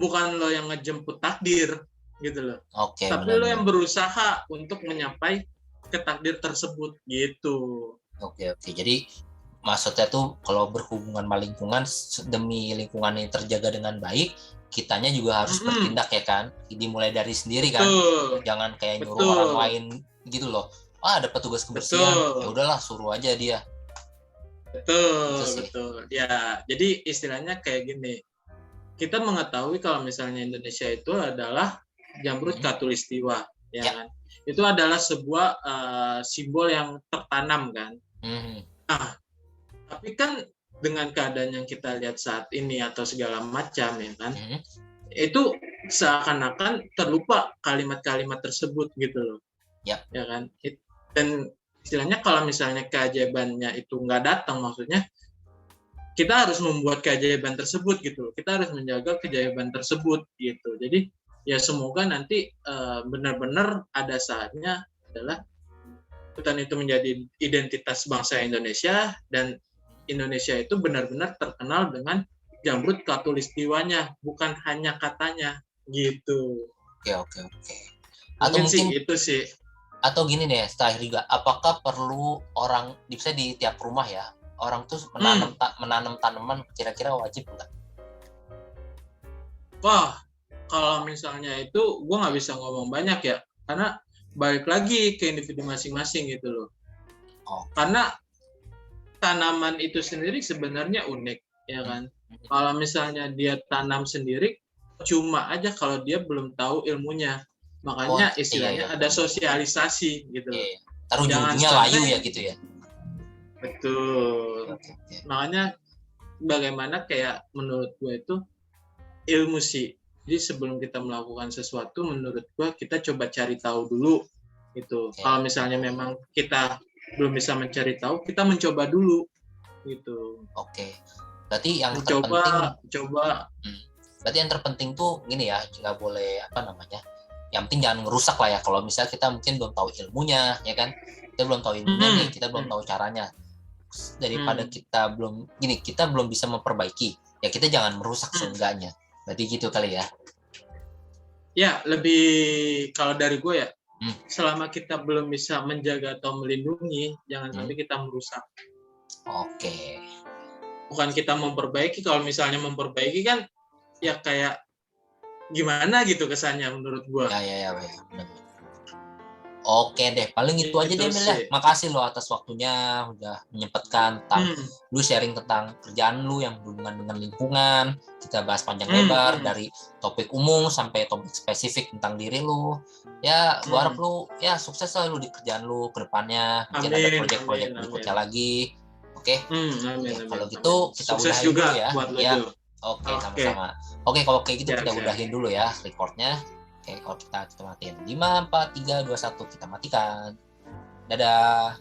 bukan lo yang ngejemput takdir, gitu loh. Tapi lo yang berusaha untuk menyapai ke takdir tersebut, gitu. Oke. Jadi maksudnya tuh kalau berhubungan sama lingkungan, demi lingkungan yang terjaga dengan baik, kitanya juga harus bertindak ya kan. Dimulai dari sendiri kan. Jangan kayak nyuruh orang lain gitu loh. Ada petugas kebersihan, ya udahlah suruh aja dia. Betul. Ya, jadi istilahnya kayak gini. Kita mengetahui kalau misalnya Indonesia itu adalah Jamrut Khatulistiwa, ya kan. Itu adalah sebuah simbol yang tertanam kan. Nah, tapi kan dengan keadaan yang kita lihat saat ini atau segala macam ya kan, itu seakan-akan terlupa kalimat-kalimat tersebut gitu loh. Ya kan. Dan istilahnya kalau misalnya keajaibannya itu nggak datang, maksudnya kita harus membuat keajaiban tersebut gitu loh. Kita harus menjaga keajaiban tersebut gitu. Jadi ya semoga nanti benar-benar ada saatnya adalah hutan itu menjadi identitas bangsa Indonesia, dan Indonesia itu benar-benar terkenal dengan Jamrut Khatulistiwanya, bukan hanya katanya gitu. Oke. Atau mungkin sih itu sih. Atau gini deh, terakhir juga, apakah perlu orang, bisa di tiap rumah ya, orang tuh menanam tanaman, kira-kira wajib nggak? Wah, kalau misalnya itu gue nggak bisa ngomong banyak ya, karena balik lagi ke individu masing-masing gitu loh. Oh. Karena tanaman itu sendiri sebenarnya unik, ya kan. Kalau misalnya dia tanam sendiri, cuma aja kalau dia belum tahu ilmunya. Makanya istilahnya ada sosialisasi gitu. Iya. Taruh ujung-ujungnya layu ya gitu ya. Betul. Makanya bagaimana kayak menurut gue itu ilmu sih. Jadi sebelum kita melakukan sesuatu, menurut gue kita coba cari tahu dulu gitu. Kalau misalnya memang kita belum bisa mencari tahu, kita mencoba dulu gitu. Oke. Berarti yang terpenting berarti yang terpenting tuh gini ya, nggak boleh yang penting jangan ngerusak lah ya. Kalau misalnya kita mungkin belum tahu ilmunya, ya kan, kita belum tahu ilmunya nih, kita belum tahu caranya, daripada kita belum bisa memperbaiki, ya kita jangan merusak seenggaknya. Berarti gitu kali ya. Ya, lebih kalau dari gue ya, selama kita belum bisa menjaga atau melindungi, jangan sampai kita merusak. Oke. Bukan kita memperbaiki. Kalau misalnya memperbaiki kan ya kayak gimana gitu kesannya menurut gua. Ya, benar. Oke deh, paling itu aja deh Mel ya. Makasih lo atas waktunya, udah menyempatkan lu sharing tentang kerjaan lu yang berhubungan dengan lingkungan. Kita bahas panjang lebar dari topik umum sampai topik spesifik tentang diri lu. Ya, gua harap lu ya sukses lah lu di kerjaan lu ke depannya. Mungkin ada proyek-proyek berikutnya lagi. Oke. Kalau gitu kita udahin dulu ya. Ya. Oke, sama-sama. Oke, kalau kayak gitu kita udahin dulu ya recordnya. Oke, kalau kita matiin 5, 4, 3, 2, 1 kita matikan. Dadah.